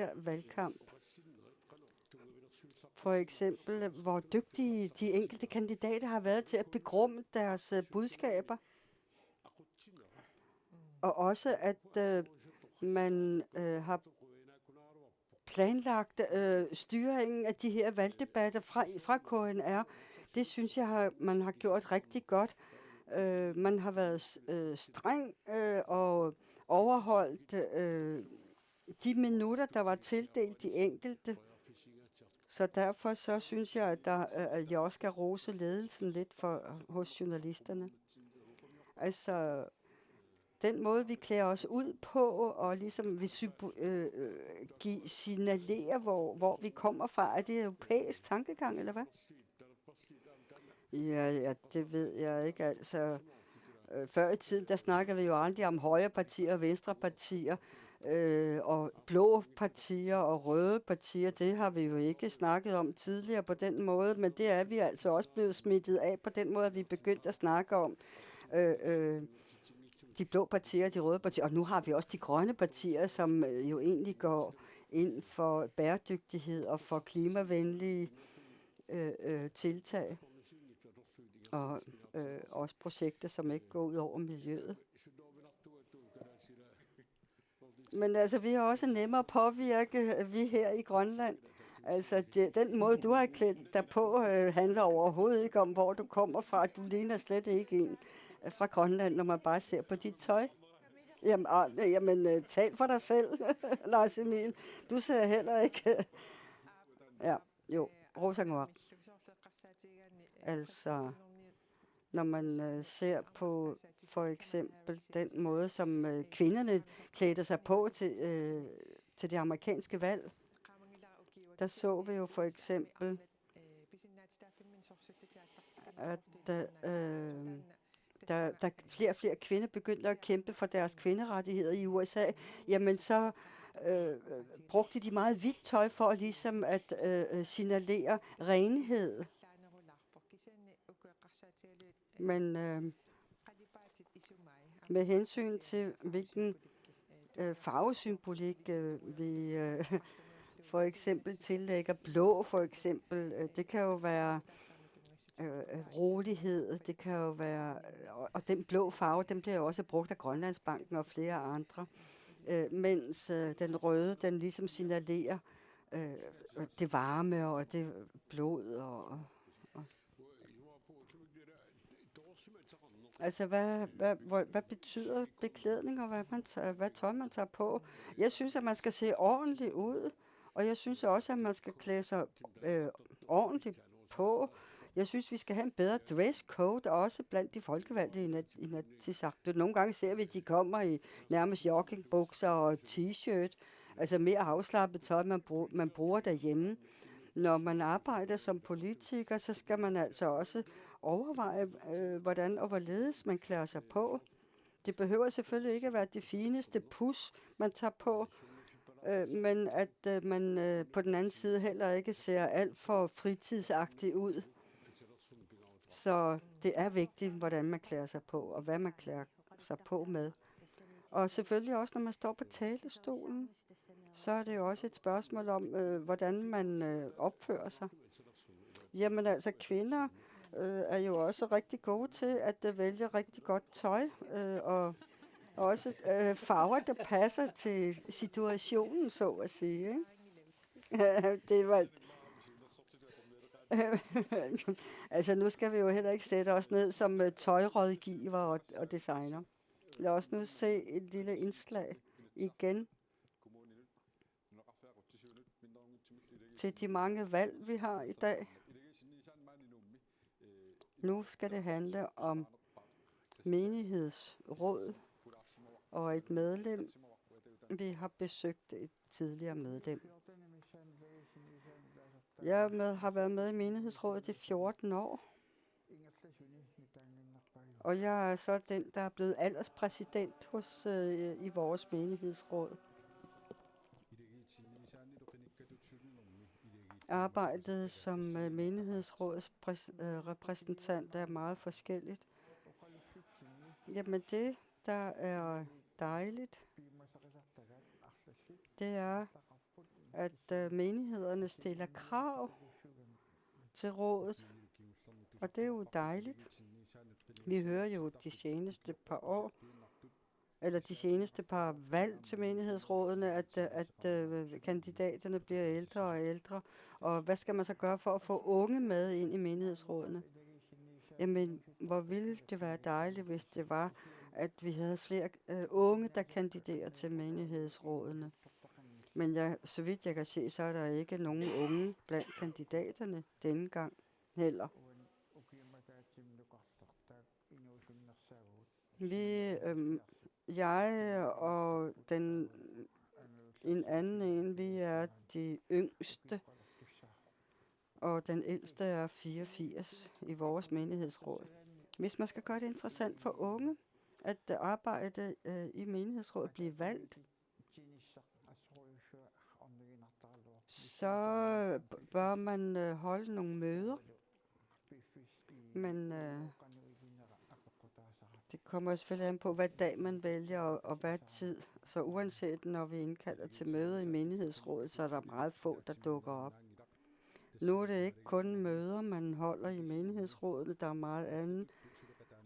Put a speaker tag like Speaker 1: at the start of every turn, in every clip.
Speaker 1: her valgkamp. For eksempel, hvor dygtige de enkelte kandidater har været til at begrumme deres budskaber. Og også, at man har planlagt styringen af de her valgdebatter fra KNR. Det synes jeg, man har gjort rigtig godt. Man har været streng og overholdt de minutter, der var tildelt de enkelte. Så derfor så synes jeg, at jeg også skal rose ledelsen lidt hos journalisterne. Altså, den måde, vi klæder os ud på, og ligesom vi signalerer, hvor vi kommer fra. Er det europæisk tankegang, eller hvad? Ja, det ved jeg ikke. Altså, før i tiden, der snakkede vi jo aldrig om højre partier og venstre partier, og blå partier og røde partier. Det har vi jo ikke snakket om tidligere på den måde, men det er vi altså også blevet smittet af på den måde, at vi er begyndt at snakke om de blå partier, de røde partier, og nu har vi også de grønne partier, som jo egentlig går ind for bæredygtighed og for klimavenlige tiltag, og også projekter, som ikke går ud over miljøet. Men altså, vi er også nemmere at påvirke, vi her i Grønland. Altså, den måde, du har klædt dig på, handler overhovedet ikke om, hvor du kommer fra. Du ligner slet ikke en fra Grønland, når man bare ser på dit tøj. Jamen, tal for dig selv, Lars Emil. Du ser heller ikke... Ja, jo, Rosangor. Altså, når man ser på for eksempel den måde, som kvinderne klædte sig på til det amerikanske valg, der så vi jo for eksempel, at da flere og flere kvinder begyndte at kæmpe for deres kvinderettigheder i USA, jamen så brugte de meget hvidt tøj for ligesom at signalere renhed. Men med hensyn til, hvilken farvesymbolik vi for eksempel tillægger blå, for eksempel, det kan jo være rolighed, det kan jo være, og den blå farve, den bliver jo også brugt af Grønlandsbanken og flere andre, mens den røde, den ligesom signalerer det varme og det blod og altså, hvad betyder beklædning, og hvad tøj man tager på? Jeg synes, at man skal se ordentligt ud, og jeg synes også, at man skal klæde sig ordentligt på. Jeg synes, vi skal have en bedre dresscode, også blandt de folkevalgte i Inatsisartut. Nogle gange ser vi, at de kommer i nærmest joggingbukser og t-shirt, altså mere afslappet tøj, man bruger derhjemme. Når man arbejder som politiker, så skal man altså også overveje, hvordan og hvorledes man klæder sig på. Det behøver selvfølgelig ikke at være det fineste pus, man tager på, men at man på den anden side heller ikke ser alt for fritidsagtigt ud. Så det er vigtigt, hvordan man klæder sig på, og hvad man klæder sig på med. Og selvfølgelig også, når man står på talerstolen, så er det jo også et spørgsmål om, hvordan man opfører sig. Jamen altså, kvinder er jo også rigtig gode til at vælge rigtig godt tøj, og også farver, der passer til situationen, så at sige. Ikke? Det var... Altså, nu skal vi jo heller ikke sætte os ned som tøjrådgiver og designer. Lad os nu se et lille indslag igen til de mange valg, vi har i dag. Nu skal det handle om menighedsråd og et medlem. Vi har besøgt et tidligere medlem. Jeg har været med i menighedsrådet i 14 år. Og jeg er så den, der er blevet alderspræsident i vores menighedsråd. Arbejdet som menighedsrådets repræsentant er meget forskelligt. Jamen det, der er dejligt, det er, at menighederne stiller krav til rådet, og det er jo dejligt. Vi hører jo de seneste par år, eller de seneste par valg til menighedsrådene, at kandidaterne bliver ældre og ældre. Og hvad skal man så gøre for at få unge med ind i menighedsrådene? Jamen, hvor ville det være dejligt, hvis det var, at vi havde flere unge, der kandiderer til menighedsrådene. Men så vidt jeg kan se, så er der ikke nogen unge blandt kandidaterne denne gang heller. Jeg og en anden, vi er de yngste, og den ældste er 84 i vores menighedsråd. Hvis man skal gøre det interessant for unge, at arbejde i menighedsrådet bliver valgt, så bør man holde nogle møder. Men det kommer selvfølgelig an på, hvad dag man vælger og hvad tid. Så uanset når vi indkalder til møder i menighedsrådet, så er der meget få, der dukker op. Nu er det ikke kun møder, man holder i menighedsrådet. Der er meget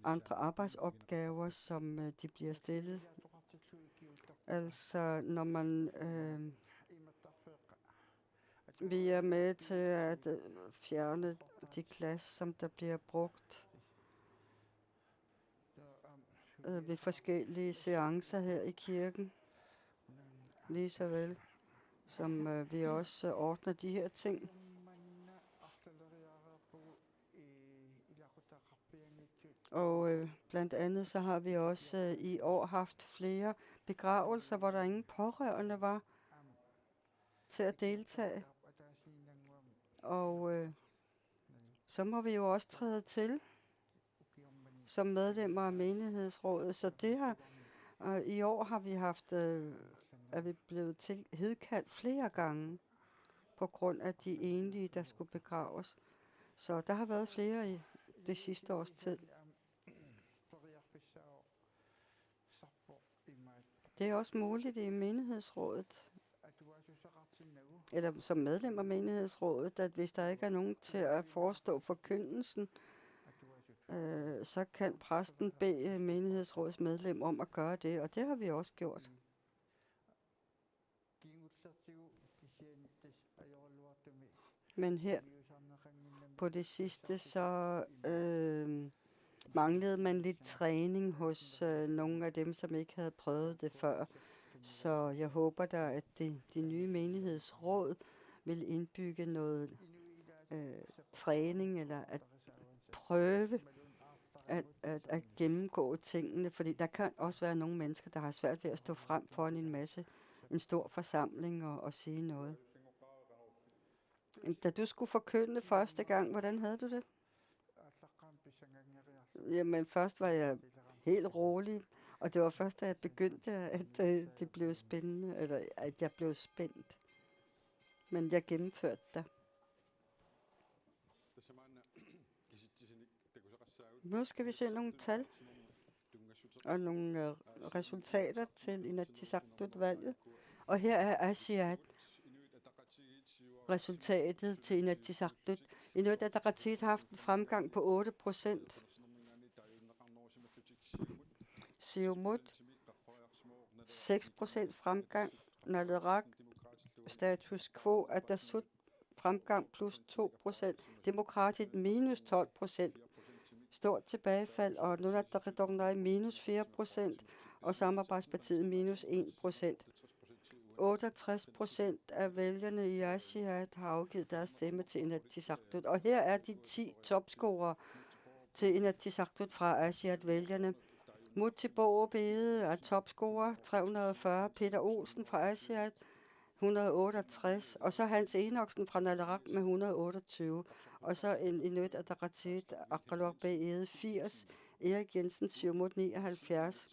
Speaker 1: andre arbejdsopgaver, som de bliver stillet. Altså, når man vi er med til at fjerne de glas, som der bliver brugt ved forskellige seancer her i kirken. Lige så vel som vi også ordner de her ting. Og blandt andet så har vi også i år haft flere begravelser, hvor der ingen pårørende var til at deltage. Og så må vi jo også træde til som medlemmer af menighedsrådet. Så det her, i år har vi haft, er vi blevet hedkaldt flere gange på grund af de enlige, der skulle begraves. Så der har været flere i det sidste års tid. Det er også muligt i menighedsrådet, eller som medlem af menighedsrådet, at hvis der ikke er nogen til at forestå forkyndelsen, så kan præsten bede menighedsrådets medlem om at gøre det, og det har vi også gjort. Men her på det sidste, så manglede man lidt træning hos nogle af dem, som ikke havde prøvet det før. Så jeg håber da, at de nye menighedsråd vil indbygge noget træning, eller at prøve at gennemgå tingene. Fordi der kan også være nogle mennesker, der har svært ved at stå frem foran en stor forsamling og sige noget. Da du skulle forkynde første gang, hvordan havde du det? Jamen, først var jeg helt rolig, og det var først, da jeg begyndte, at det blev spændende, eller at jeg blev spændt. Men jeg gennemførte det. Nu skal vi se nogle tal og nogle resultater til Inatsisartut-valget. Og her er Asiat resultatet til Inatsisartut. Inuit Ataqatigiit har haft en fremgang på 8%. Siumut 6% fremgang. Naleraq status quo. Atassut fremgang plus 2%. Demokratiet minus 12%. Stort tilbagefald. Og Nunaat Taqi minus 4%. Og Samarbejdspartiet minus 1%. 68% af vælgerne i Asiat har afgivet deres stemme til Inatsisartut. Og her er de 10 topscorere til Inatsisartut fra Asiat-vælgerne. Muttibo Bede er topscorer, 340. Peter Olsen fra Asiat, 168. Og så Hans Enoksen fra Naleraq med 128. Og så en Inuit Ataqatigiit, Aqaloq Bede, 80. Erik Jensen, Siumut, 79.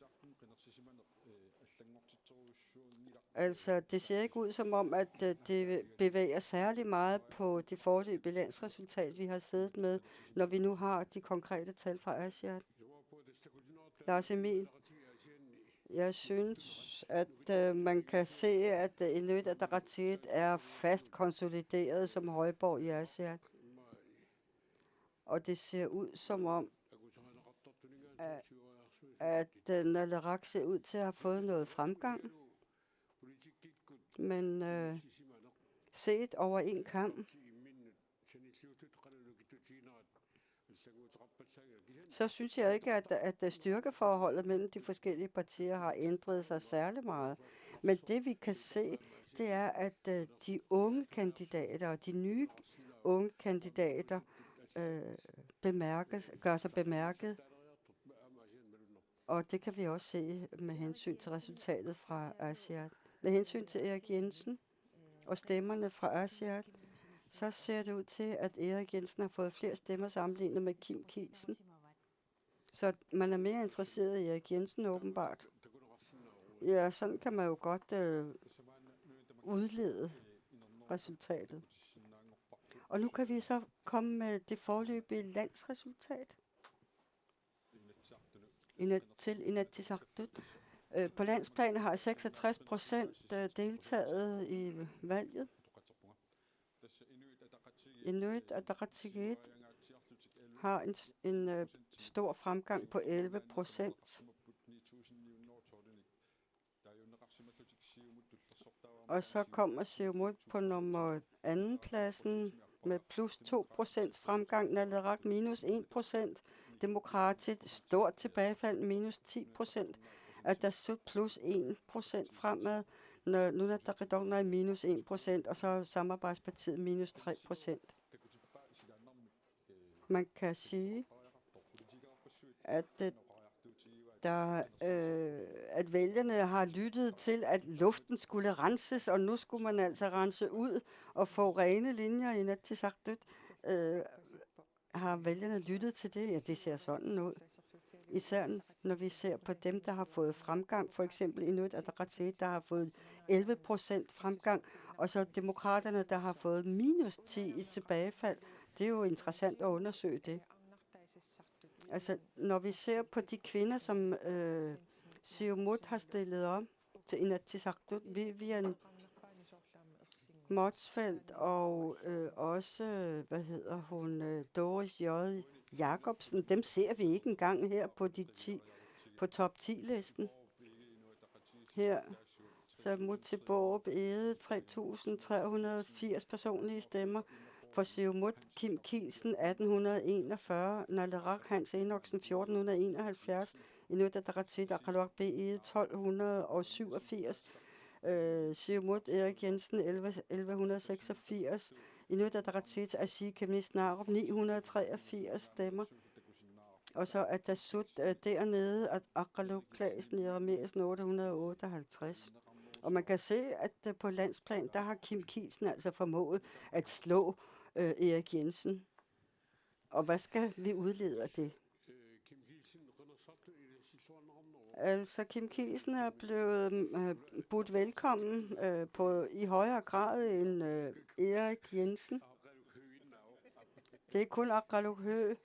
Speaker 1: Altså, det ser ikke ud som om, at det bevæger særlig meget på det foreløbige landsresultat, vi har siddet med, når vi nu har de konkrete tal fra Asiat. Lars Emil, Jeg synes, at man kan se, at Inuit Ataqatigiit er fast konsolideret som højborg i Aasiaat. Og det ser ud som om, at Naleraq ser ud til at have fået noget fremgang. Men set over en kam, så synes jeg ikke, at styrkeforholdet mellem de forskellige partier har ændret sig særlig meget. Men det vi kan se, det er, at de unge kandidater og de nye unge kandidater gør sig bemærket. Og det kan vi også se med hensyn til resultatet fra Aasiaat. Med hensyn til Erik Jensen og stemmerne fra Aasiaat, så ser det ud til, at Erik Jensen har fået flere stemmer sammenlignet med Kim Kielsen. Så man er mere interesseret i Erik Jensen åbenbart. Ja, sådan kan man jo godt udlede resultatet. Og nu kan vi så komme med det foreløbige landsresultat til Inatsisartut. På landsplan har 66% deltaget i valget. Inuit Ataqatigiit har en stor fremgang på 11%. Og så kommer Siumut på nummer anden pladsen med plus 2% fremgang. Naleraq minus 1%. Demokratiet stort tilbagefald minus 10%. Atassut plus 1% fremad. Nunatak minus 1%, og så Samarbejdspartiet minus 3%. Man kan sige, at at vælgerne har lyttet til, at luften skulle renses, og nu skulle man altså rense ud og få rene linjer i Inatsisartut. Har vælgerne lyttet til det? Ja, det ser sådan ud. Især når vi ser på dem, der har fået fremgang. For eksempel Inuit Ataqatigiit, der har fået 11% fremgang, og så demokraterne, der har fået minus 10 i tilbagefald. Det er jo interessant at undersøge det. Altså, når vi ser på de kvinder, som Siumut har stillet op til Inatsisartut, Vivian Motzfeldt og også, Doris J. Jacobsen, dem ser vi ikke engang her på top 10-listen. Her så Muttiborup Ede 3.380 personlige stemmer. For Siumut Kim Kielsen 1841, Naleraq Hans Enoksen 1471, Inuit Ataqatigiit Aqaloq B. Ede 1287, Siumut Erik Jensen 1186, Inuit Ataqatigiit Asii Kemnis Narup 983 stemmer. Og så Atassut dernede, at Aqaloq Claesen Jeremiasen 858. Og man kan se, at på landsplan, der har Kim Kielsen altså formået at slå Erik Jensen. Og hvad skal vi udlede af det? Altså, Kim Kielsen er blevet budt velkommen i højere grad end Erik Jensen. Det er kun Aqaloq Hø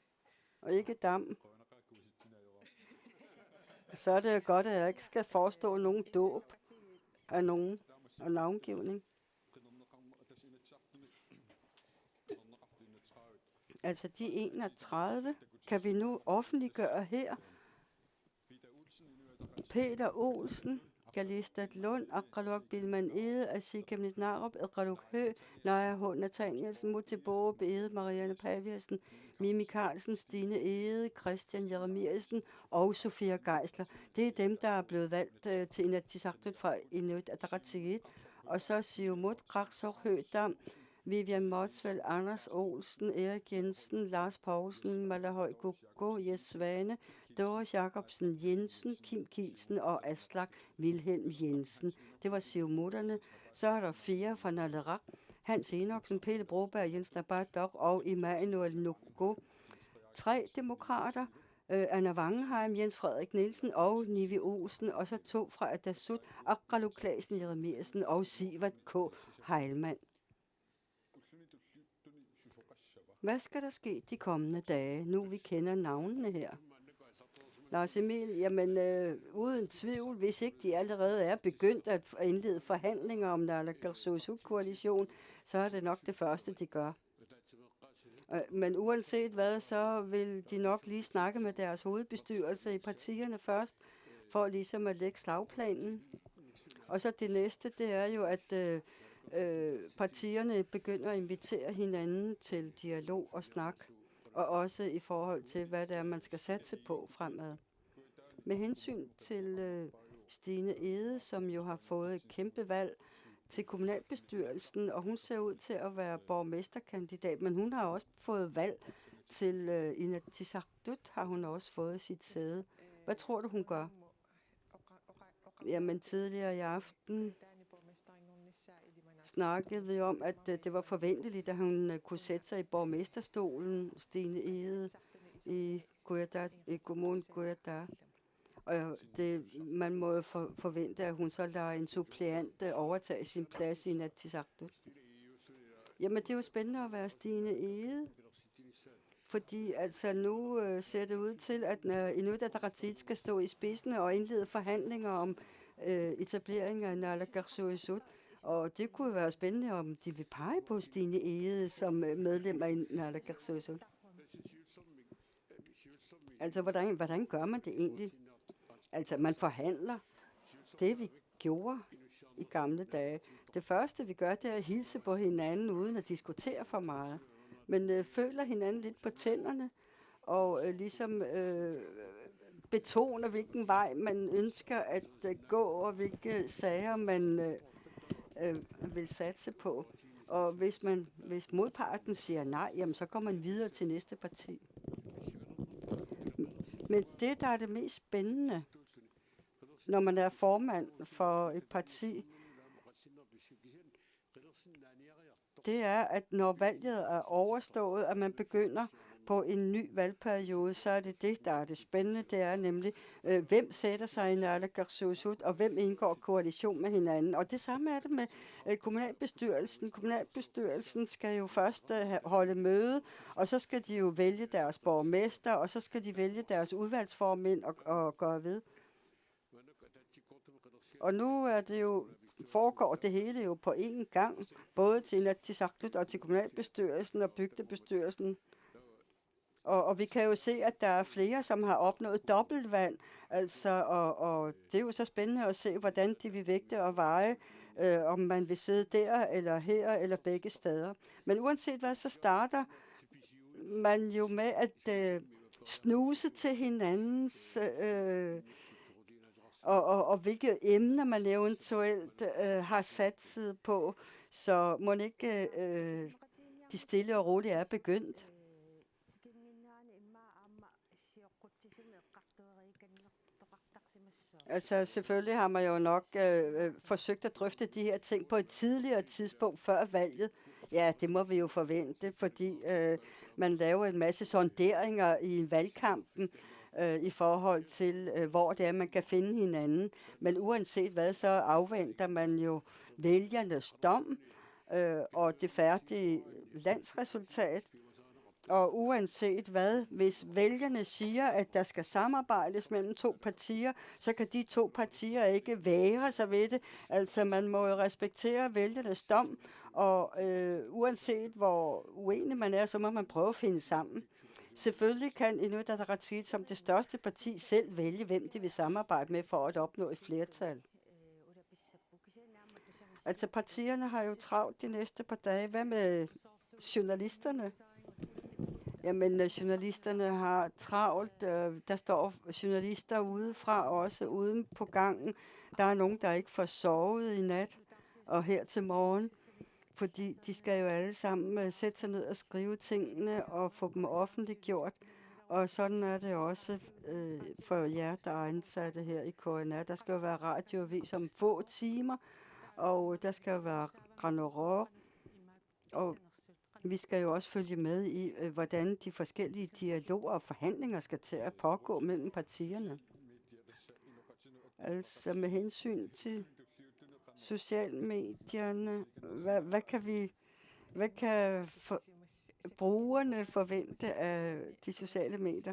Speaker 1: og ikke Dam. Så er det godt, at jeg ikke skal forestå nogen dåb af nogen og navngivning. Altså de 31 kan vi nu offentliggøre her. Peter Olsen, Galistat Lund, Aqaloq Bilman Ede, Asii Kemnis Narup, Aqaloq Hø, Naja H. Nathanielsen, Muttiborup Ede, Marianne Paviasen, Mimi Carlsen, Stine Ede, Christian Jeremiasen og Sofia Geisler. Det er dem, der er blevet valgt til Inatsisartut fra Inuit Ataqatigiit. Og så Siumut, Qarsaq Hø Dam, Vivian Motzfeldt, Anders Olsen, Erik Jensen, Lars Poulsen, Malahøj Gogo, Jes Svane, Doris Jacobsen Jensen, Kim Kielsen og Aslak Vilhelm Jensen. Det var Siumutterne. Så er der 4 fra Naleraq. Hans Enoksen, Pelle Broberg, Jens Nabat og Immanuel Nugo. 3 demokrater. Anna Wangenheim, Jens Frederik Nielsen og Nivi Olsen. Og så 2 fra Atassut, Aqaloq Claesen Jeremiasen og Sivert K. Heilmann. Hvad skal der ske de kommende dage, nu vi kender navnene her? Lars Emil, jamen uden tvivl, hvis ikke de allerede er begyndt at indlede forhandlinger om Naalakkersuisut-koalition, så er det nok det første, de gør. Men uanset hvad, så vil de nok lige snakke med deres hovedbestyrelse i partierne først, for ligesom at lægge slagplanen. Og så det næste, det er jo, at partierne begynder at invitere hinanden til dialog og snak, og også i forhold til, hvad det er, man skal satse på fremad. Med hensyn til Stine Ede, som jo har fået et kæmpe valg til kommunalbestyrelsen, og hun ser ud til at være borgmesterkandidat, men hun har også fået valg til Inatsisartut, har hun også fået sit sæde. Hvad tror du, hun gør? Jamen tidligere i aften snakkede vi om, at det var forventeligt, at hun kunne sætte sig i borgmesterstolen, Stine Ede, i kommunen Gujarat. Og man må jo forvente, at hun så lader en suppleant overtage sin plads i Inatsisartut. Jamen, det er jo spændende at være Stine Ede, fordi altså nu ser det ud til, at Inuit Ataqatigiit skal stå i spidsen og indlede forhandlinger om etablering af Naalakkersuisut. Og det kunne være spændende, om de vil pege på Stine Ede som medlem af Naalakkersuisut. Altså, hvordan gør man det egentlig? Altså, man forhandler. Det vi gjorde i gamle dage. Det første, vi gør, det er at hilse på hinanden, uden at diskutere for meget. Men føler hinanden lidt på tænderne, og ligesom betoner, hvilken vej man ønsker at gå, og hvilke sager man vil satse på. Og hvis modparten siger nej, jamen, så går man videre til næste parti. Men det, der er det mest spændende, når man er formand for et parti, det er, at når valget er overstået, at man begynder på en ny valgperiode, så er det, der er det spændende. Det er nemlig, hvem sætter sig i Naalakkersuisut, og hvem indgår koalition med hinanden. Og det samme er det med kommunalbestyrelsen. Kommunalbestyrelsen skal jo først holde møde, og så skal de jo vælge deres borgmester, og så skal de vælge deres udvalgsformænd og gøre ved. Og nu er det jo, foregår det hele jo på én gang, både til Inatsisartut og til kommunalbestyrelsen og bygdebestyrelsen. Og vi kan jo se, at der er flere, som har opnået dobbeltvalg, altså, og det er jo så spændende at se, hvordan de vil vægte og veje, om man vil sidde der, eller her, eller begge steder. Men uanset hvad, så starter man jo med at snuse til hinandens og hvilke emner man eventuelt har satset på, så må ikke de stille og roligt er begyndt. Altså selvfølgelig har man jo nok forsøgt at drøfte de her ting på et tidligere tidspunkt før valget. Ja, det må vi jo forvente, fordi man laver en masse sonderinger i valgkampen i forhold til, hvor det er, man kan finde hinanden. Men uanset hvad, så afventer man jo vælgernes dom og det færdige landsresultat. Og uanset hvad, hvis vælgerne siger, at der skal samarbejdes mellem to partier, så kan de to partier ikke vægre sig ved det. Altså man må jo respektere vælgernes dom, og uanset hvor uenig man er, så må man prøve at finde sammen. Selvfølgelig kan Inuit Ataqatigiit som det største parti selv vælge, hvem de vil samarbejde med for at opnå et flertal. Altså partierne har jo travlt de næste par dage. Hvad med journalisterne? Jamen, journalisterne har travlt. Der står journalister udefra, også uden på gangen. Der er nogen, der ikke får sovet i nat og her til morgen, fordi de skal jo alle sammen sætte sig ned og skrive tingene og få dem offentliggjort. Og sådan er det også for jer, der er ansatte her i KNR. Der skal jo være radioavis om få timer, og der skal jo være Granora, og vi skal jo også følge med i, hvordan de forskellige dialoger og forhandlinger skal til at pågå mellem partierne. Altså med hensyn til socialmedierne, hvad kan brugerne forvente af de sociale medier?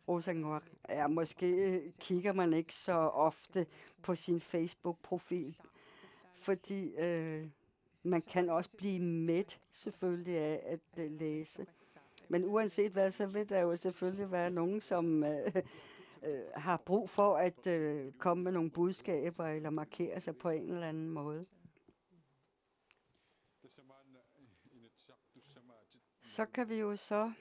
Speaker 1: Rosengård. Ja, måske kigger man ikke så ofte på sin Facebook-profil, fordi man kan også blive mæt selvfølgelig af at læse. Men uanset hvad, så vil der jo selvfølgelig være nogen, som har brug for at komme med nogle budskaber eller markere sig på en eller anden måde. Så kan vi jo så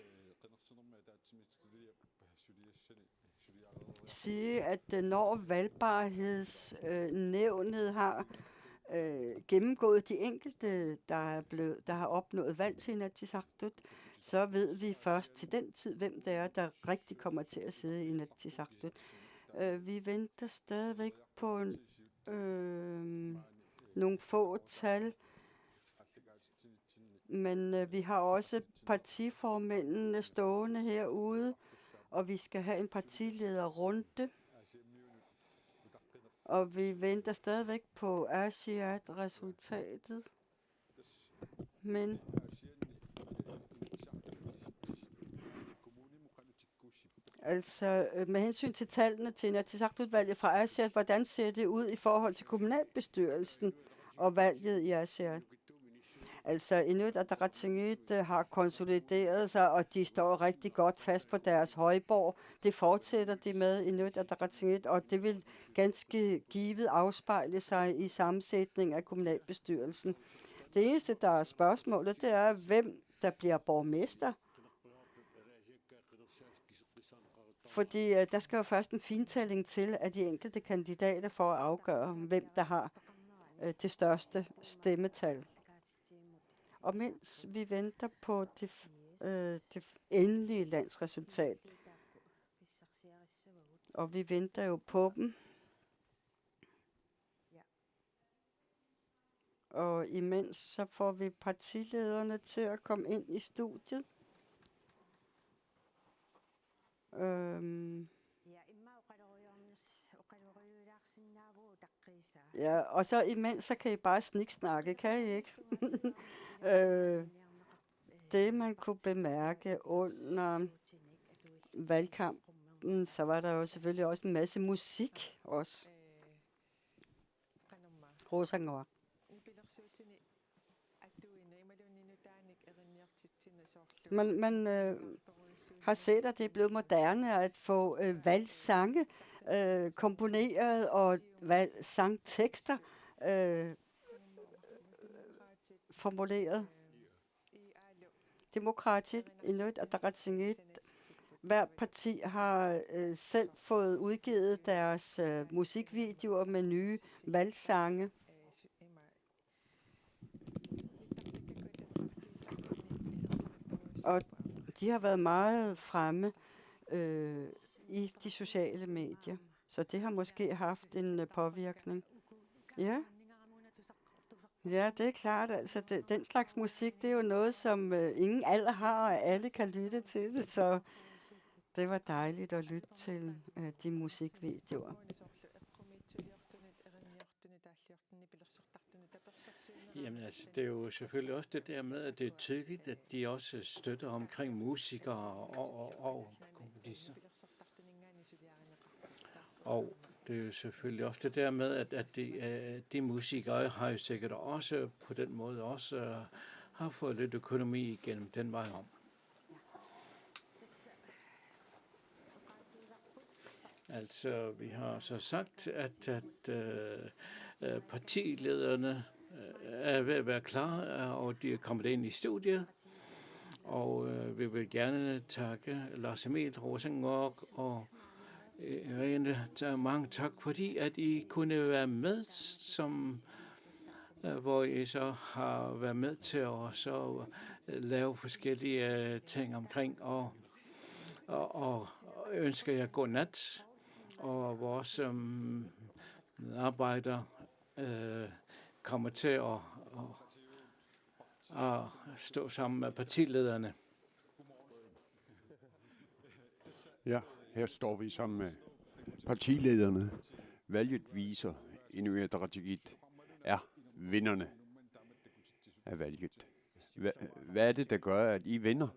Speaker 1: sige, at når valgbarhedsnævnet har gennemgået de enkelte, der har opnået valg til Inatsisartut, så ved vi først til den tid, hvem det er, der rigtig kommer til at sidde i Inatsisartut. Vi venter stadigvæk på nogle få tal, men vi har også partiformændene stående herude, og vi skal have en partilederrunde. Og vi venter stadigvæk på Asiat-resultatet. Men altså med hensyn til tallene til Inatsisartut-valget fra Asiat, hvordan ser det ud i forhold til kommunalbestyrelsen og valget i Asiat? Altså Inuit Ataqatigiit har konsolideret sig, og de står rigtig godt fast på deres højborg. Det fortsætter de med Inuit Ataqatigiit, og det vil ganske givet afspejle sig i sammensætning af kommunalbestyrelsen. Det eneste, der er spørgsmålet, det er, hvem der bliver borgmester. Fordi der skal jo først en fintælling til af de enkelte kandidater for at afgøre, hvem der har det største stemmetal. Og mens vi venter på det endelige landsresultat, og vi venter jo på dem, og imens så får vi partilederne til at komme ind i studiet. Ja, og så imens, så kan I bare sniksnakke, kan I ikke? Det, man kunne bemærke under valgkampen, så var der jo selvfølgelig også en masse musik også. Rosengård. Man har set, at det er blevet moderne at få valgsange komponeret og sangtekster formuleret. Demokratisk Inuit Ataqatigiit. Hver parti har selv fået udgivet deres musikvideoer med nye valgsange. Og de har været meget fremme i de sociale medier. Så det har måske haft en påvirkning. Ja. Ja, det er klart. Altså, den slags musik, det er jo noget, som ingen alder har, og alle kan lytte til det. Så det var dejligt at lytte til de musikvideoer.
Speaker 2: Jamen altså, det er jo selvfølgelig også det der med, at det er tydeligt, at de også støtter omkring musikere og komponister. Og det er jo selvfølgelig også det der med, at de musikere har jo sikkert også på den måde også har fået lidt økonomi igennem den vej om. Altså, vi har så sagt, at partilederne er ved at være klar, og de er kommet ind i studiet. Og vi vil gerne takke Lars Emil Rosengård og Irene, mange tak, fordi at I kunne være med, hvor I så har været med til at så lave forskellige ting omkring, og ønsker jer god nat, og vores medarbejdere kommer til at stå sammen med partilederne.
Speaker 3: Ja, her står vi sammen med partilederne. Valget viser, Inuit Ataqatigiit er vinderne af valget. Hvad er det, der gør, at I vinder?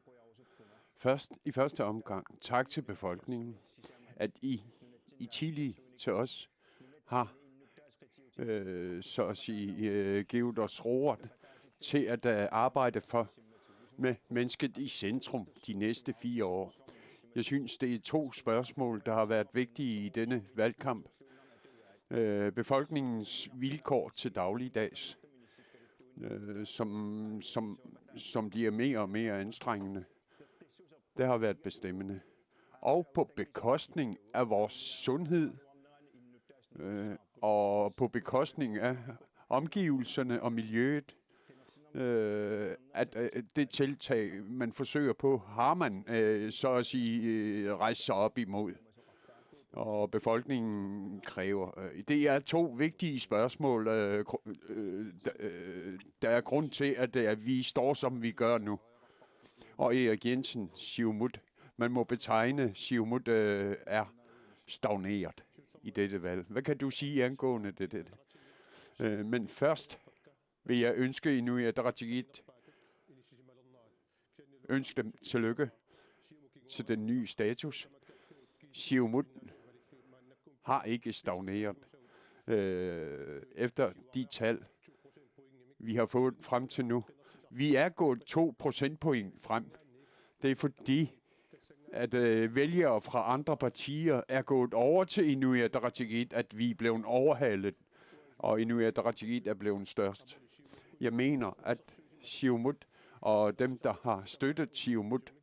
Speaker 3: I første omgang tak til befolkningen, at I tidligt til os har så at sige givet os råd til at arbejde for med mennesket i centrum de næste 4 år. Jeg synes, det er 2 spørgsmål, der har været vigtige i denne valgkamp. Befolkningens vilkår til dagligdags, som bliver mere og mere anstrengende. Det har været bestemmende. Og på bekostning af vores sundhed, og på bekostning af omgivelserne og miljøet, at det tiltag, man forsøger på, har man så at sige rejst sig op imod. Og befolkningen kræver. Det er 2 vigtige spørgsmål. Der er grund til, at vi står, som vi gør nu. Og Erik Jensen, Siumut, man må betegne, Siumut er stagneret i dette valg. Hvad kan du sige angående det? Men først vil jeg ønske Inuit Ataqatigiit, ønske dem tillykke til den nye status. Siumut har ikke stagneret. Efter de tal, vi har fået frem til nu. Vi er gået 2 procentpoint frem. Det er fordi, at vælgere fra andre partier er gået over til Inuit Ataqatigiit, at vi er blevet overhalet, og Inuit Ataqatigiit er blevet størst. Jeg mener, at Siumut og dem, der har støttet Siumut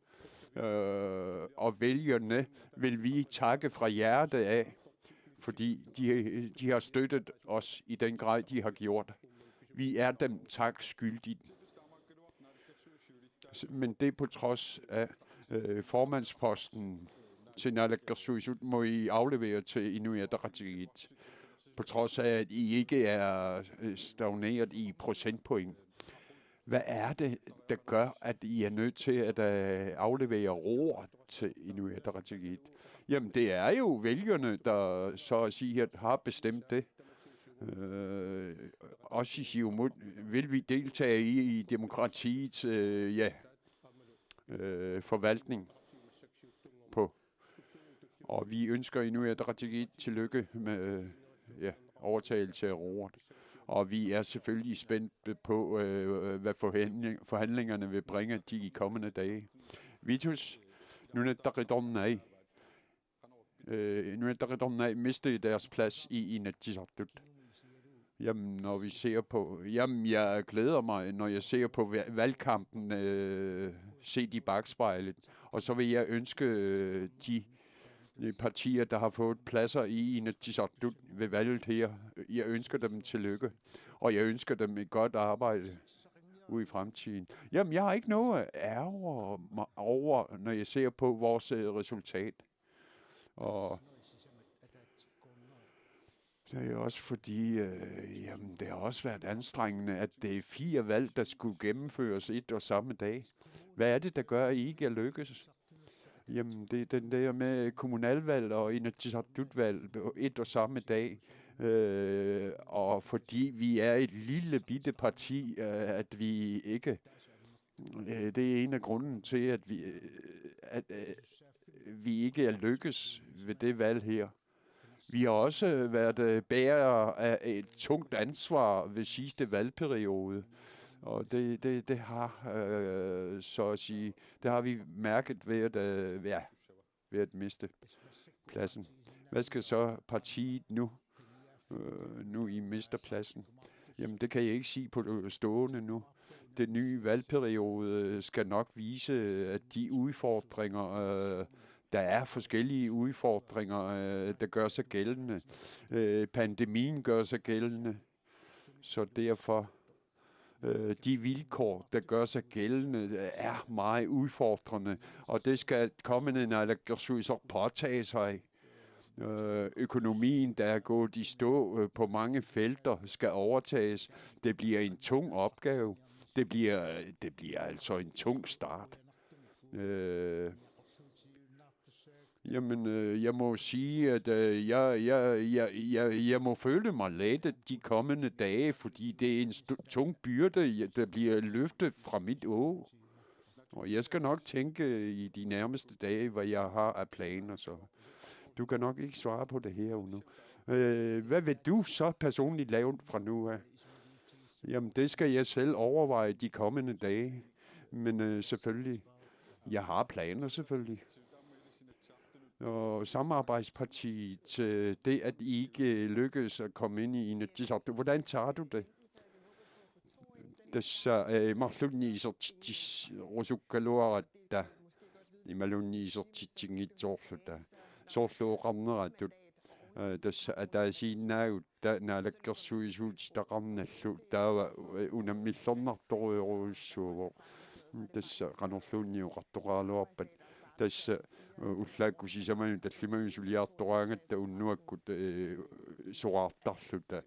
Speaker 3: og vælgerne, vil vi takke fra hjertet af, fordi de har støttet os i den grad, de har gjort. Vi er dem tak skyldige. Men det på trods af formandsposten til naalakkersuisut må I aflevere til Inuit Ataqatigiit. På trods af, at I ikke er stagneret i procentpoint. Hvad er det, der gør, at I er nødt til at aflevere roer til Inuit Ataqatigiit? Jamen, det er jo vælgerne, der så at sige har bestemt det. Også i Siumut vil vi deltage i demokratiets forvaltning på. Og vi ønsker Inuit Ataqatigiit tillykke med overtagelse af roret. Og vi er selvfølgelig spændte på, hvad forhandlingerne vil bringe de kommende dage. Vitus, Inuit Ataqatigiit mistede deres plads i Inatsisartut. Jamen, når vi ser på... Jamen, jeg glæder mig, når jeg ser på valgkampen, set i bagspejlet. Og så vil jeg ønske de partier, der har fået pladser i Inatsisartut ved valget her. Jeg ønsker dem tillykke, og jeg ønsker dem et godt arbejde ude i fremtiden. Jamen, jeg har ikke noget ærger mig over, når jeg ser på vores resultat. Og det er også fordi, det har også været anstrengende, at det er 4 valg, der skulle gennemføres et og samme dag. Hvad er det, der gør, at I ikke er lykkes? Jamen, det er den der med kommunalvalg og Inatsisartut-valg et og samme dag. Og fordi vi er et lille bitte parti, at vi ikke... det er en af grunden til, at vi ikke er lykkes ved det valg her. Vi har også været bærere af et tungt ansvar ved sidste valgperiode. Og det har, så at sige, det har vi mærket ved at miste pladsen. Hvad skal så partiet nu I mister pladsen? Jamen, det kan jeg ikke sige på stående nu. Den nye valgperiode skal nok vise, at de udfordringer, der er forskellige udfordringer, der gør sig gældende. Pandemien gør sig gældende, så derfor de vilkår, der gør sig gældende, er meget udfordrende, og det skal kommende naalakkersuisut påtage sig. Økonomien, der er gået i stå på mange felter, skal overtages. Det bliver en tung opgave. Det bliver altså en tung start. Jamen, jeg må sige, at jeg må føle mig lettet de kommende dage, fordi det er en tung byrde, der bliver løftet fra mit åg. Og jeg skal nok tænke i de nærmeste dage, hvad jeg har af planer, så du kan nok ikke svare på det her nu. Hvad vil du så personligt lave fra nu af? Jamen, det skal jeg selv overveje de kommende dage. Men selvfølgelig, jeg har planer selvfølgelig. Og samarbejdspartiet, det at I ikke lykkes at komme ind i Inatsisartut, hvordan tager du det? Tässä marlunniisertitis rusukkaluaratta imalunniisertitsingiitsoorluta soorluoqarneratut tässä ataasiinnaagutta naalakkersuisuutitaqarnallu taava unammillornartoruyoruussuuvo tässä qanorluunniuqartoqaaluarpat tässä ullaakkusisamanu tallimanu suliartoraangatta unnuakkut soraartarluta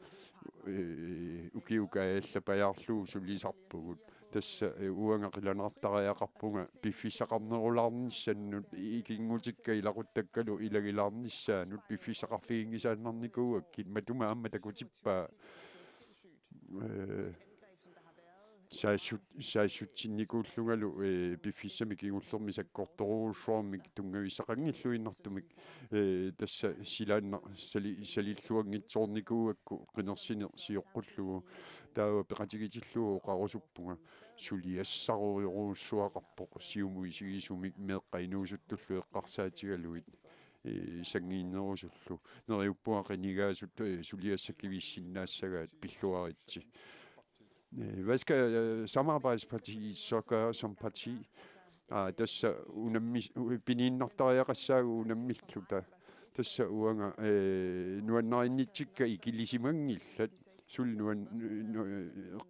Speaker 3: ukiukaallapajarluu sulisarpugut tässä uangaqillanartariaqarpunga piffissaqarnerulaarnissannut ikingutikka ilaquttakkalu ilagilaarnissaanut piffissaqarfiingisaannarnikuuakkit matuma amma takutippaa saasutsinnikullugalu piffissamikingullermisakkortoruussuarmik tungavisaqangilluinnertumik tässä salilluangitsoornikuuakku qinersinersioqqullugu taava peqatigitilluu qarusuppunga suliassaruriuruussuaqarpoq siumuisigisumik meeqqainuusuttullu eqqarsaatigaluit sangiinnerusullu neriuppuaqinigaasut suliassakkivissinaassagaat pilluaritsi. Hvad skal samarbejdspartiet så gøre som parti? Tässä pininnertariaqassaagu unammilluta tässä uanga nuannarinnitsikka ikilisimangillat sul nuan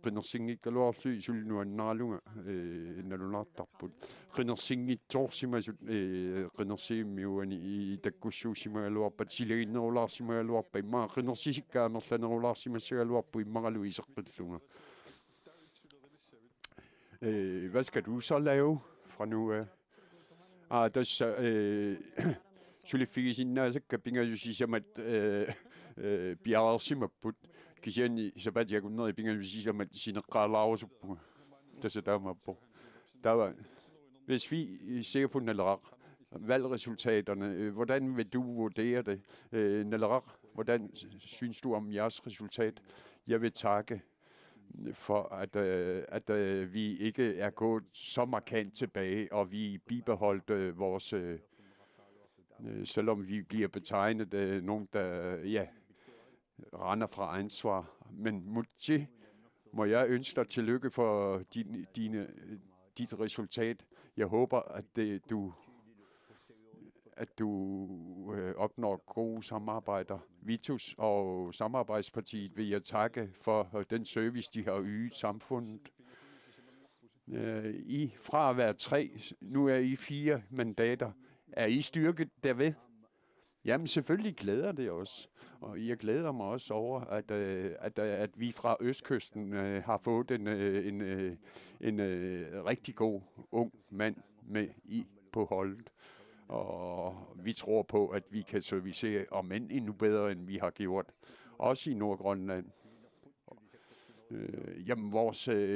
Speaker 3: qinnersinngikkaluarlu sul nuannaralunga nalunartarput qinnersinngitsoorsimasut qinnersiimmiuani i takkussuusimagaluarpat silaginnerulaarsimagaluarpa imma qinnersisikkaannerlanerulaarsimassagaluarpu immaralu iseqqillunga. Hvad skal du så lave fra nu af? Tässä suliffigisinnaasakka pingajusisamat piararsimapput kisiani sapatiakunneri pingajusisamat sineqqaalaarusuppunga tässä taamappo. Hvis vi ser på Naleraq, valgresultaterne, hvordan vil du vurdere det? Naleraq, hvordan synes du om jeres resultat? Jeg vil takke for, at vi ikke er gået så markant tilbage, og vi bibeholdt vores, selvom vi bliver betegnet nogen, der render fra ansvar. Men Mutji, må jeg ønske dig tillykke for dit resultat. Jeg håber, at du opnår gode samarbejder. Vitus og Samarbejdspartiet vil jeg takke for den service, de har ydet samfundet. I fra at være 3, nu er I 4 mandater. Er I styrket derved? Jamen selvfølgelig glæder det os. Og jeg glæder mig også over, at vi fra Østkysten har fået en rigtig god ung mand med på holdet. Og vi tror på, at vi kan servicere om end endnu bedre, end vi har gjort. Også i Nordgrønland.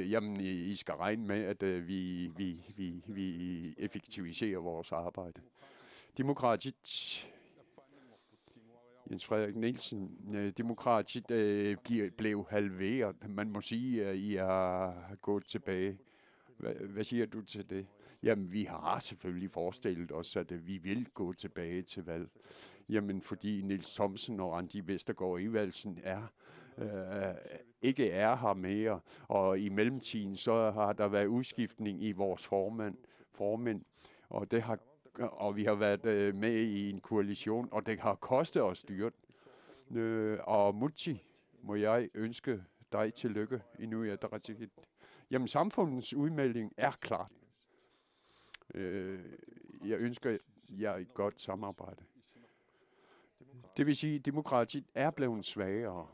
Speaker 3: Jamen, I skal regne med, at vi effektiviserer vores arbejde. Demokratisk Jens Frederik Nielsen, demokratiet blev halveret. Man må sige, at I har gået tilbage. Hvad siger du til det? Jamen, vi har selvfølgelig forestillet os, at vi vil gå tilbage til valg. Jamen, fordi Niels Thomsen og Randi Vestergaard Evalsen ikke er her mere. Og i mellemtiden, så har der været udskiftning i vores formænd. Og vi har været med i en koalition, og det har kostet os dyrt. Og Mutji, må jeg ønske dig tillykke i Inuit Ataqatigiit. Jamen, samfundets udmelding er klart. Jeg ønsker jer et godt samarbejde. Det vil sige, at demokratiet er blevet svagere.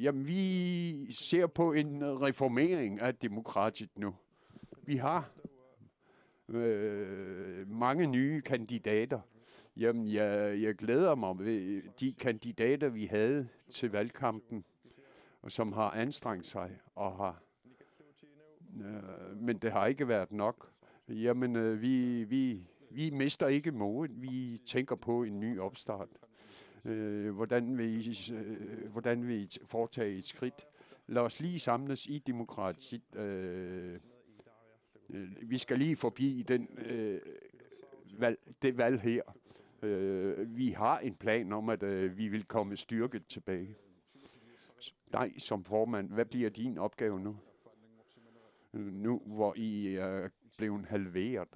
Speaker 3: Jamen, vi ser på en reformering af demokratiet nu. Vi har mange nye kandidater. Jamen, jeg glæder mig ved de kandidater, vi havde til valgkampen, og som har anstrengt sig og har Men det har ikke været nok. Jamen, vi mister ikke modet. Vi tænker på en ny opstart. Hvordan vil I foretage et skridt? Lad os lige samles i demokrati. Vi skal lige forbi det valg her. Vi har en plan om, at vi vil komme styrket tilbage. Dig som formand, hvad bliver din opgave nu? Nu hvor I er blevet halveret.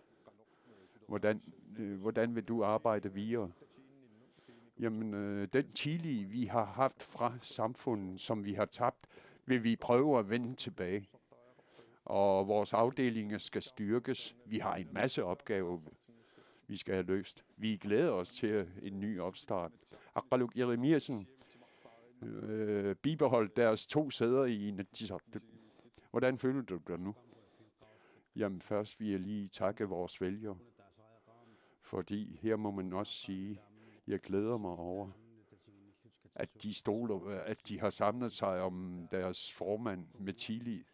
Speaker 3: Hvordan vil du arbejde videre? Jamen, den Chile, vi har haft fra samfundet, som vi har tabt, vil vi prøve at vende tilbage. Og vores afdelinger skal styrkes. Vi har en masse opgaver, vi skal have løst. Vi glæder os til en ny opstart. Aqaluk Jeremiasen bibeholdt deres 2 sæder i Inatsisartut. Hvordan føler du dig nu? Jamen først vil jeg lige takke vores vælgere. Fordi her må man også sige, jeg glæder mig over, at de har samlet sig om deres formand med tillid.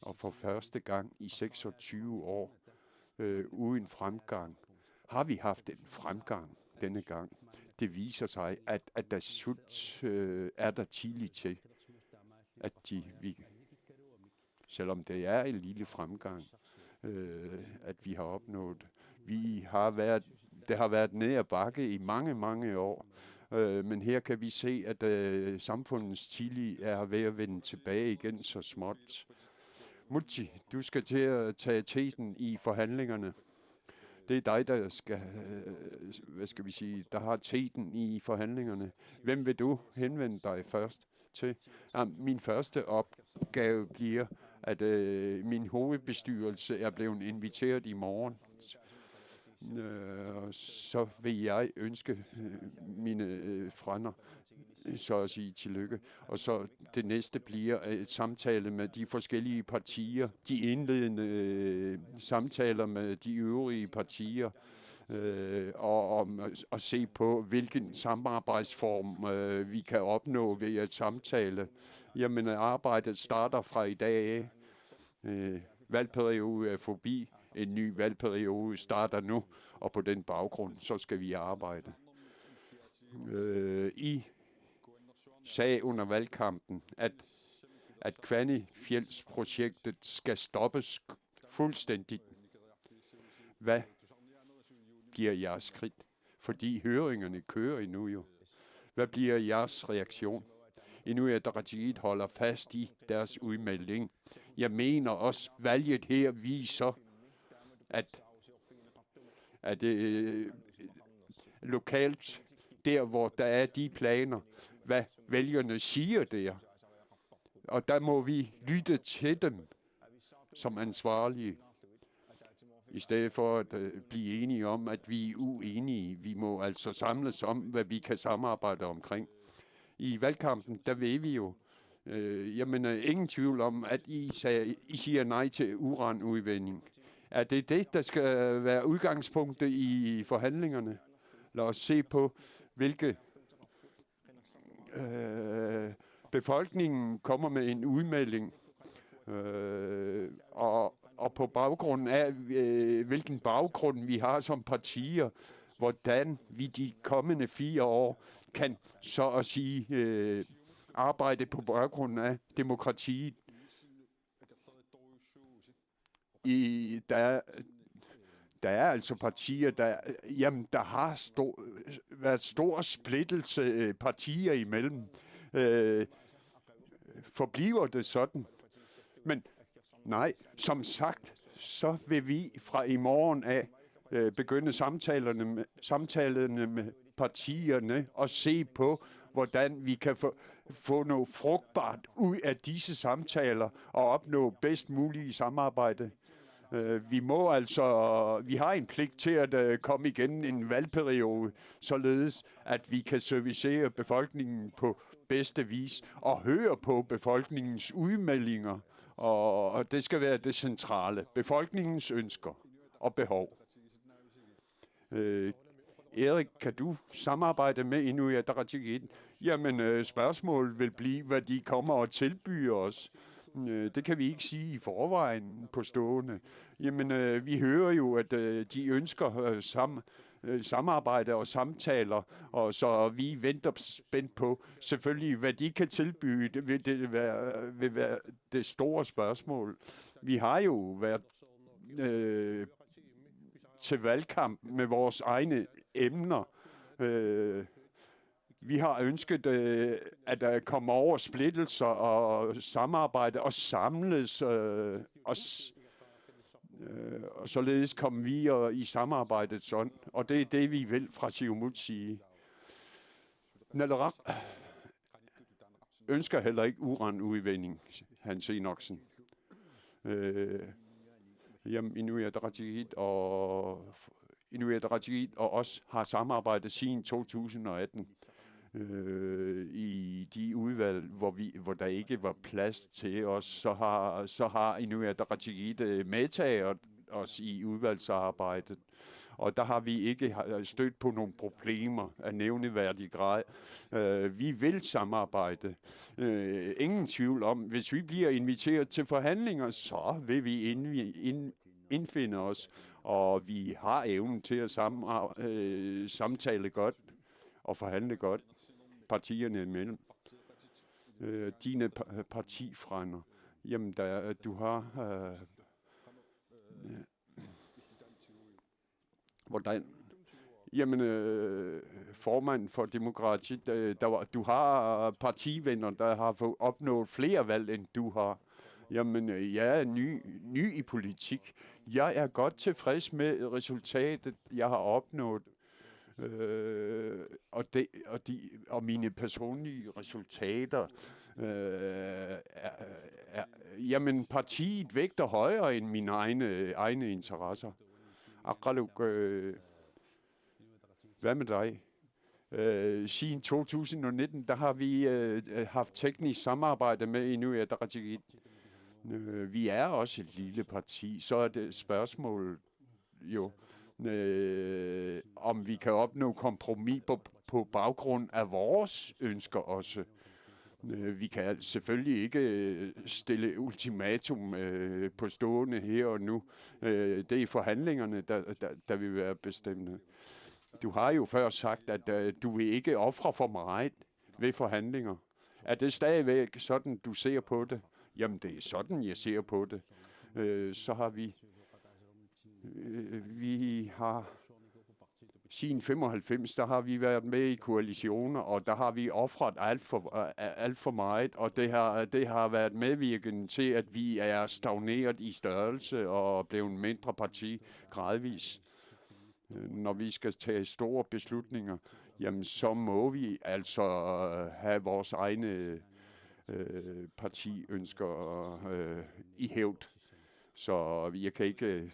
Speaker 3: Og for første gang i 26 år uden fremgang, har vi haft en fremgang denne gang. Det viser sig, at der sult er der tillid til, at selvom det er en lille fremgang, at vi har opnået. Det har været ned ad bakke i mange, mange år. Men her kan vi se, at samfundets tillid er ved at vende tilbage igen så småt. Mutti, du skal til at tage teten i forhandlingerne. Det er dig, der skal, der har teten i forhandlingerne. Hvem vil du henvende dig først til? Min første opgave bliver, at min hovedbestyrelse er blevet inviteret i morgen. Så vil jeg ønske mine frænder så at sige tillykke. Og så det næste bliver et samtale med de forskellige partier, de indledende samtaler med de øvrige partier, og om at se på, hvilken samarbejdsform vi kan opnå ved at samtale. Jamen, arbejdet starter fra i dag af. Valgperiode er forbi. En ny valgperiode starter nu, og på den baggrund, så skal vi arbejde. I sagde under valgkampen, at Kvanefjeldsprojektet skal stoppes fuldstændigt. Hvad bliver jeres skridt? Fordi høringerne kører endnu jo. Hvad bliver jeres reaktion? Inuit Ataqatigiit holder fast i deres udmelding. Jeg mener også, valget her viser, at lokalt, der hvor der er de planer, hvad vælgerne siger der. Og der må vi lytte til dem som ansvarlige, i stedet for at blive enige om, at vi er uenige. Vi må altså samles om, hvad vi kan samarbejde omkring. I valgkampen, der ved vi jo, ingen tvivl om, at I siger nej til uranudvinding. Er det det, der skal være udgangspunktet i forhandlingerne? Lad os se på, hvilke befolkningen kommer med en udmelding, og på baggrund af, hvilken baggrund vi har som partier, hvordan vi de kommende 4 år kan så at sige arbejde på baggrund af demokratiet. Der er altså partier, der har været stor splittelse partier imellem. Forbliver det sådan? Men nej, som sagt, så vil vi fra i morgen af begynde samtalerne med partierne og se på, hvordan vi kan få noget frugtbart ud af disse samtaler og opnå bedst mulige samarbejde. Vi har en pligt til at komme igennem en valgperiode, således at vi kan servicere befolkningen på bedste vis og høre på befolkningens udmeldinger. Og det skal være det centrale. Befolkningens ønsker og behov. Erik, kan du samarbejde med Inuit Ataqatigiit? Jamen, spørgsmålet vil blive, hvad de kommer og tilbyder os. Det kan vi ikke sige i forvejen på stående. Jamen, vi hører jo, at de ønsker samarbejde og samtaler, og så vi venter spændt på selvfølgelig, hvad de kan tilbyde. Det vil være det store spørgsmål. Vi har jo været til valgkamp med vores egne emner. Vi har ønsket, at der kommer over splittelser og samarbejde og samles, og således kommer vi i samarbejdet sådan. Og det er det, vi vil fra Siumuts side. Naleraq ønsker heller ikke uranudvinding, Hans Enoksen. Inuit Ataqatigiit og os har samarbejdet siden 2018 i de udvalg, hvor der ikke var plads til os. Så har Inuit Ataqatigiit medtaget os i udvalgsarbejdet, og der har vi ikke stødt på nogle problemer af nævneværdig grad. Vi vil samarbejde. Ingen tvivl om, hvis vi bliver inviteret til forhandlinger, så vil vi indfinde os, og vi har evnen til at samtale godt og forhandle godt partierne imellem. Dine partifrænder, jamen du har hvordan? Jamen, formand for demokratiet, du har partivenner, der har opnået flere valg, end du har. Jamen, jeg er ny i politik. Jeg er godt tilfreds med resultatet, jeg har opnået. Og mine personlige resultater. Jamen, partiet vægter højere end mine egne interesser. Aqaluk, hvad med dig? Siden 2019, der har vi haft teknisk samarbejde med Inuit Ataqatigiit. Vi er også et lille parti, så er det spørgsmål jo, om vi kan opnå kompromis på baggrund af vores ønsker også. Vi kan selvfølgelig ikke stille ultimatum på stående her og nu. Det er forhandlingerne, der vil være bestemmende. Du har jo før sagt, at du vil ikke ofre for meget ved forhandlinger. Er det stadigvæk sådan, du ser på det? Jamen, det er sådan, jeg ser på det. Så har vi har siden 95, der har vi været med i koalitioner, og der har vi offret alt for meget, og det har været medvirkende til, at vi er stagneret i størrelse og blevet en mindre parti gradvis. Når vi skal tage store beslutninger, jamen så må vi altså have vores egne partiønsker i hævd. Så jeg kan ikke...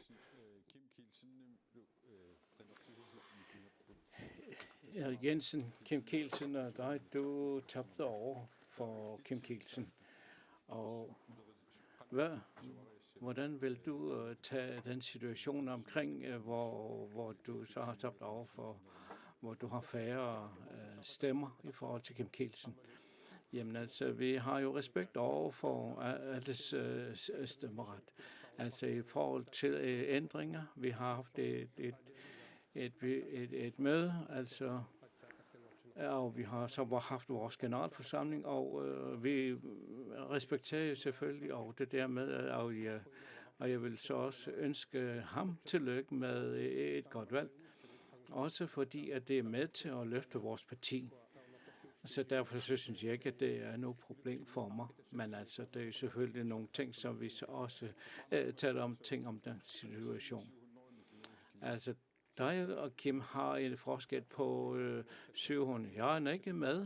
Speaker 2: Erik Jensen, Kim Kielsen og dig, du tabte over for Kim Kielsen. Og hvordan vil du tage den situation omkring, hvor du så har tabt over for, hvor du har færre stemmer i forhold til Kim Kielsen? Jamen altså, vi har jo respekt over for alles stemmeret. Altså i forhold til ændringer, vi har haft et møde, altså, og vi har så haft vores generalforsamling, og vi respekterer jo selvfølgelig og det der med, og jeg vil så også ønske ham tillykke med et godt valg, også fordi at det er med til at løfte vores parti. Så derfor så synes jeg ikke, at det er noget problem for mig. Men altså, det er jo selvfølgelig nogle ting, som vi så også taler om, ting om den situation. Altså, dig og Kim har en forskel på 700. Jeg er ikke med,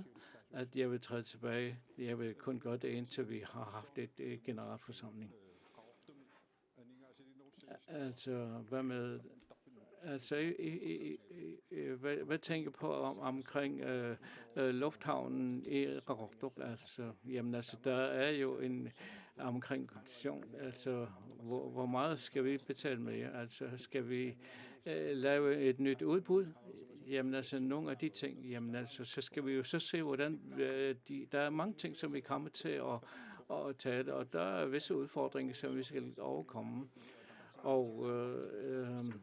Speaker 2: at jeg vil træde tilbage. Jeg vil kun gøre det, indtil vi har haft et generalforsamling. Altså, hvad med... Altså, hvad tænker på omkring lufthavnen i Qaqortoq? Altså, jamen, altså, der er jo en omkring kondition. Altså, hvor meget skal vi betale med? Altså, skal vi lave et nyt udbud? Jamen, altså, nogle af de ting, jamen, altså, så skal vi jo så se, hvordan der er mange ting, som vi kommer til at tage det, og der er visse udfordringer, som vi skal overkomme. Og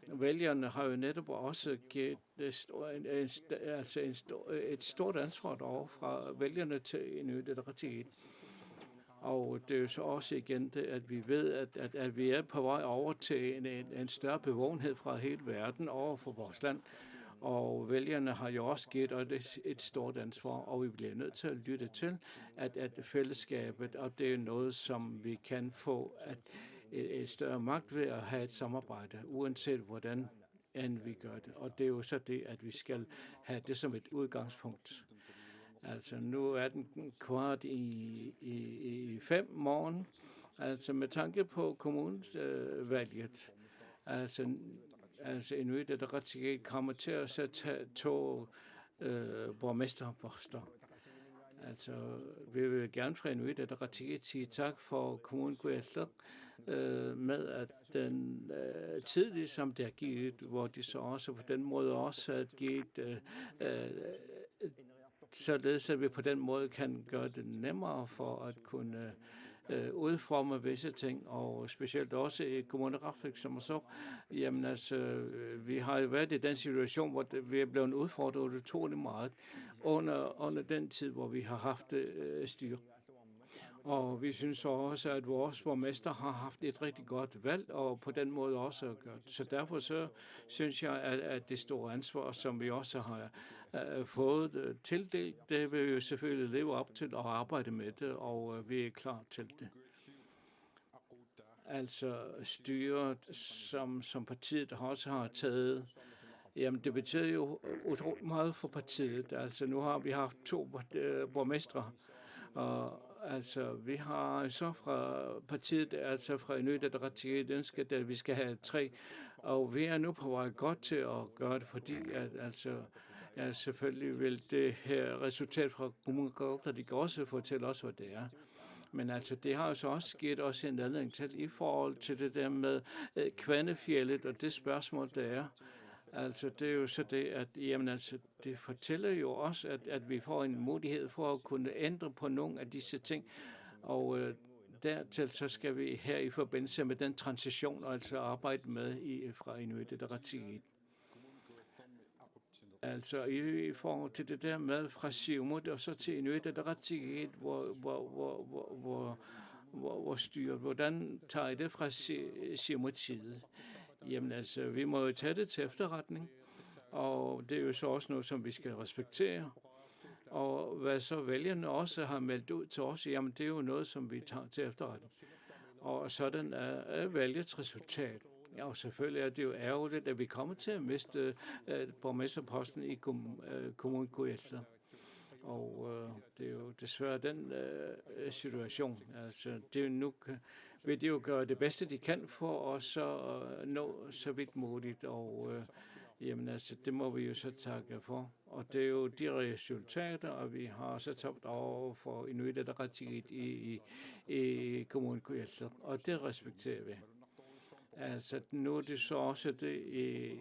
Speaker 2: vælgerne har jo netop også givet et stort ansvar over fra vælgerne til Inuit Ataqatigiit. Og det er jo så også igen det, at vi ved, at vi er på vej over til en større bevågenhed fra hele verden over for vores land. Og vælgerne har jo også givet et stort ansvar, og vi bliver nødt til at lytte til, at fællesskabet, og det er noget, som vi kan få et større magt ved at have et samarbejde, uanset hvordan end vi gør det. Og det er jo så det, at vi skal have det som et udgangspunkt. Altså nu er den 4:45 morgen, altså med tanke på kommunvalget. Altså Inuit Ataqatigiit kommer til at tage 2 borgmesterposter. Altså vi vil gerne fra Inuit Ataqatigiit sige tak for kommunen Kujalleq med at den tidligt, som det har givet, hvor de så også på den måde også har givet således at vi på den måde kan gøre det nemmere for at kunne udforme visse ting, og specielt også i Kommunen Qarsaq, som så, jamen altså, vi har jo været i den situation, hvor vi er blevet udfordret utrolig meget under den tid, hvor vi har haft styr. Og vi synes også, at vores borgmester har haft et rigtig godt valg, og på den måde også har gjort. Så derfor så synes jeg, at det store ansvar, som vi også har fået tildelt, det vil vi jo selvfølgelig leve op til og arbejde med det, og vi er klar til det. Altså styret, som partiet også har taget, jamen det betyder jo utroligt meget for partiet. Altså nu har vi haft 2 borgmestre, og altså, vi har så fra partiet, altså fra Inuit Ataqatigiit, ønsket, at vi skal have 3, og vi er nu på vej godt til at gøre det, fordi at selvfølgelig vil det her resultat fra Kommunen Qarsaq, de kan også fortælle os, hvad det er. Men altså, det har jo så også givet os en anledning til i forhold til det der med Kvanefjeldet og det spørgsmål, der er. Altså, det er jo så det, at jamen, altså, det fortæller jo også, at vi får en mulighed for at kunne ændre på nogle af disse ting. Og dertil så skal vi her i forbindelse med den transition, altså arbejde med fra Inuit Ataqatigiit. Altså i forhold til det der med fra Siumut og så til Inuit Ataqatigiit, hvor styret, hvordan tager I det fra Siumuts side? Jamen altså, vi må jo tage det til efterretning, og det er jo så også noget, som vi skal respektere. Og hvad så vælgerne også har meldt ud til os, jamen det er jo noget, som vi tager til efterretning. Og sådan er valgets resultat. Ja, og selvfølgelig er det jo ærgerligt, at vi kommer til at miste borgmesterposten i Kommunen Kujalleq. Og det er jo desværre den situation. Altså, det er nu vil de jo gøre det bedste, de kan for os at nå så vidt muligt. Og jamen altså, det må vi jo så takke for. Og det er jo de resultater, og vi har så tabt over for Inuit Ataqatigiit i Kommunen Kujalleq. Og det respekterer vi. Altså, nu er det så også det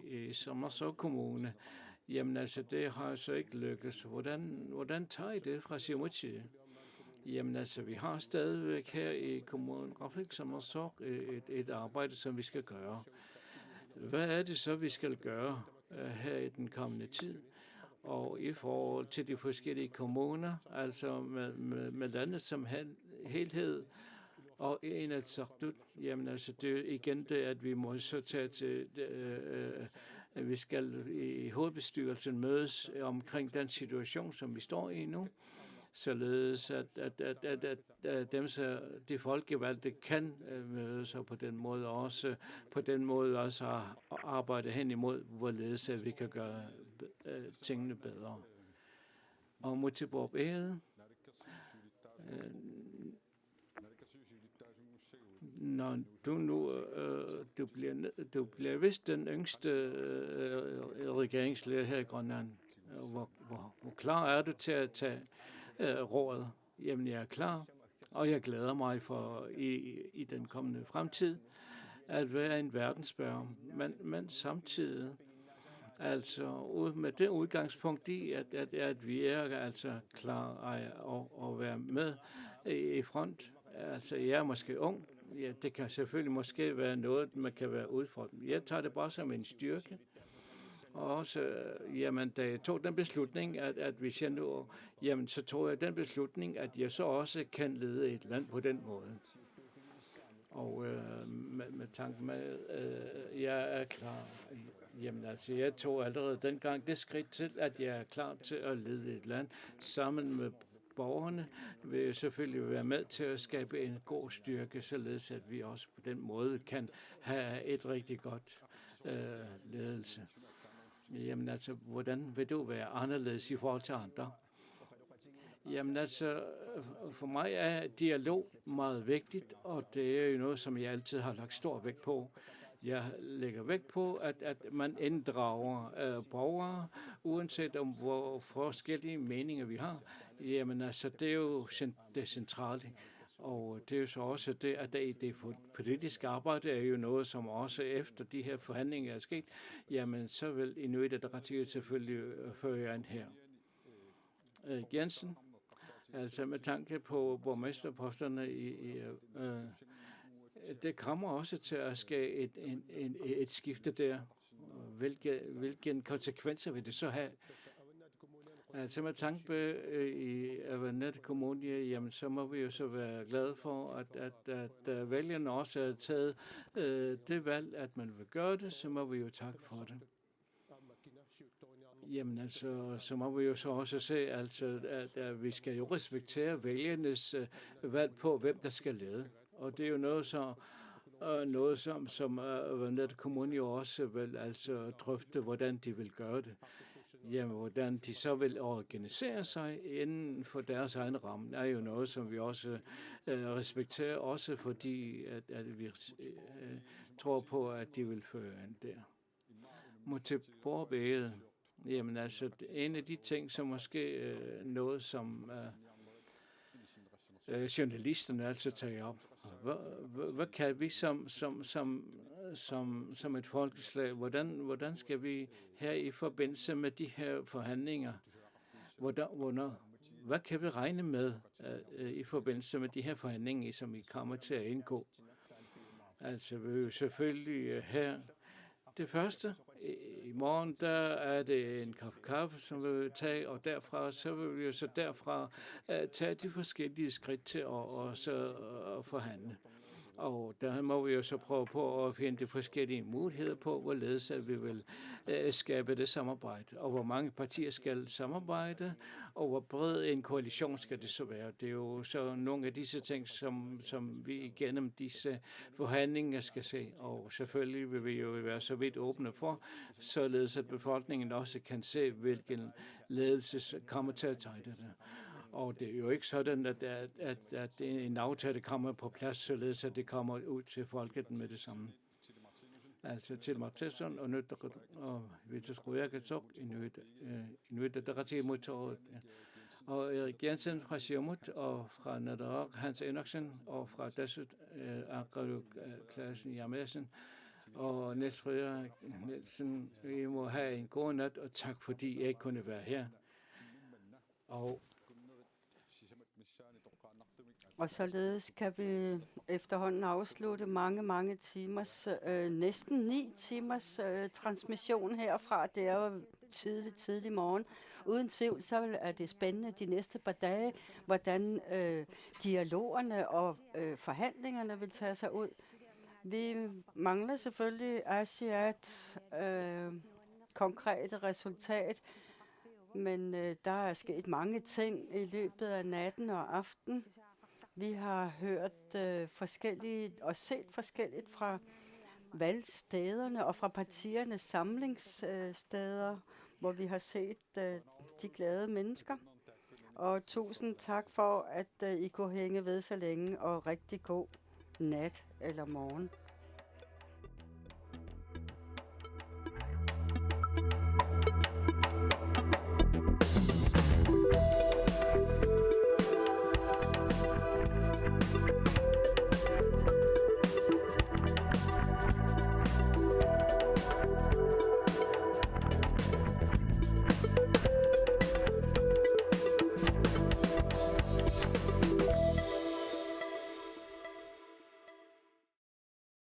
Speaker 2: i Sermersooq Kommune. Jamen altså, det har så ikke lykkes. Hvordan tager I det fra Siumuts side? Jamen altså, vi har stadigvæk her i Kommunen Qarsaq, Sermersooq, et arbejde, som vi skal gøre. Hvad er det så, vi skal gøre her i den kommende tid? Og i forhold til de forskellige kommuner, altså med landet som helhed, og Inatsisartut, jamen altså, det er igen det, at vi må så tage til, at vi skal i hovedbestyrelsen mødes omkring den situation, som vi står i nu, således at dem, de folkevalgte kan mødes, og på den måde også arbejde hen imod, hvorledes at vi kan gøre tingene bedre. Og Mutsiborg Ede, når du nu du bliver vist den yngste regeringsleder her i Grønland. Hvor klar er du til at tage rådet? Jamen, jeg er klar, og jeg glæder mig for i den kommende fremtid at være en verdensborger, men samtidig altså med det udgangspunkt i, at vi er altså klar at være med i front Altså, jeg er måske ung. Ja, det kan selvfølgelig måske være noget, man kan være udfordret. Jeg tager det bare som en styrke. Og også, jamen, da jeg tog den beslutning, at hvis jeg nu, jamen, så tog jeg den beslutning, at jeg så også kan lede et land på den måde. Og med tanke med, jeg er klar. Jamen altså, jeg tog allerede dengang det skridt til, at jeg er klar til at lede et land sammen med borgerne, vil selvfølgelig være med til at skabe en god styrke, således at vi også på den måde kan have et rigtig godt ledelse. Jamen altså, hvordan vil du være anderledes i forhold til andre? Jamen altså, for mig er dialog meget vigtigt, og det er jo noget, som jeg altid har lagt stor vægt på. Jeg lægger vægt på, at man inddrager borgere, uanset om hvor forskellige meninger vi har. Jamen altså, det er jo det centrale. Og det er jo så også det, at det politiske arbejde er jo noget, som også efter de her forhandlinger er sket, jamen så vil Inuit Ataqatigiit selvfølgelig føre ind her. Jensen, altså med tanke på borgmesterposterne det kommer også til at ske et skifte der. Hvilke konsekvenser vil det så have? Altså med tanke på i Avanette Kommune, jamen så må vi jo så være glade for, at vælgerne også har taget det valg, at man vil gøre det, så må vi jo takke for det. Jamen altså, så må vi jo så også se, altså, at vi skal jo respektere vælgernes valg på, hvem der skal lede. Og det er jo noget, som Avanette Kommune jo også vil altså drøfte, hvordan de vil gøre det. Jamen, hvordan de så vil organisere sig inden for deres egen ramme, er jo noget, som vi også respekterer, også fordi at vi tror på, at de vil føre ind der. Mod til bordbilledet, jamen altså, en af de ting, som måske noget, som journalisterne altså tager op. Hvad kan vi som et folkeslag, hvordan skal vi her i forbindelse med de her forhandlinger, hvad kan vi regne med i forbindelse med de her forhandlinger, som I kommer til at indgå? Altså, vi vil selvfølgelig her det første. I morgen, der er det en kop kaffe, som vi vil tage, og derfra, så vil vi jo så derfra tage de forskellige skridt til at forhandle. Og der må vi jo så prøve på at finde de forskellige muligheder på, hvorledes at vi vil skabe det samarbejde, og hvor mange partier skal samarbejde, og hvor bred en koalition skal det så være. Det er jo så nogle af disse ting, som vi igennem disse forhandlinger skal se, og selvfølgelig vil vi jo være så vidt åbne for, således at befolkningen også kan se, hvilken ledelse kommer til at tage det. Og det er jo ikke sådan, at en aftale kommer på plads, således at det kommer ud til folket med det samme. Altså til Martesson og nødt og Vitusrujaketsok, Inuit Ataqatigiit og Erik Jensen fra Siumut og fra Nadarok, Hans Enoksen og fra Dasut Agraduk-klassen Jamesen og Niels Frederik Nielsen. I må have en god nat, og tak fordi jeg ikke kunne være her.
Speaker 1: Og således kan vi efterhånden afslutte mange timers, næsten 9 timers transmission herfra. Det er jo tidlig morgen. Uden tvivl, så er det spændende de næste par dage, hvordan dialogerne og forhandlingerne vil tage sig ud. Vi mangler selvfølgelig Asiat konkrete resultat, men der er sket mange ting i løbet af natten og aften. Vi har hørt forskelligt og set forskelligt fra valgstederne og fra partiernes samlingssteder, hvor vi har set de glade mennesker. Og tusind tak for, at I kunne hænge ved så længe, og rigtig god nat eller morgen.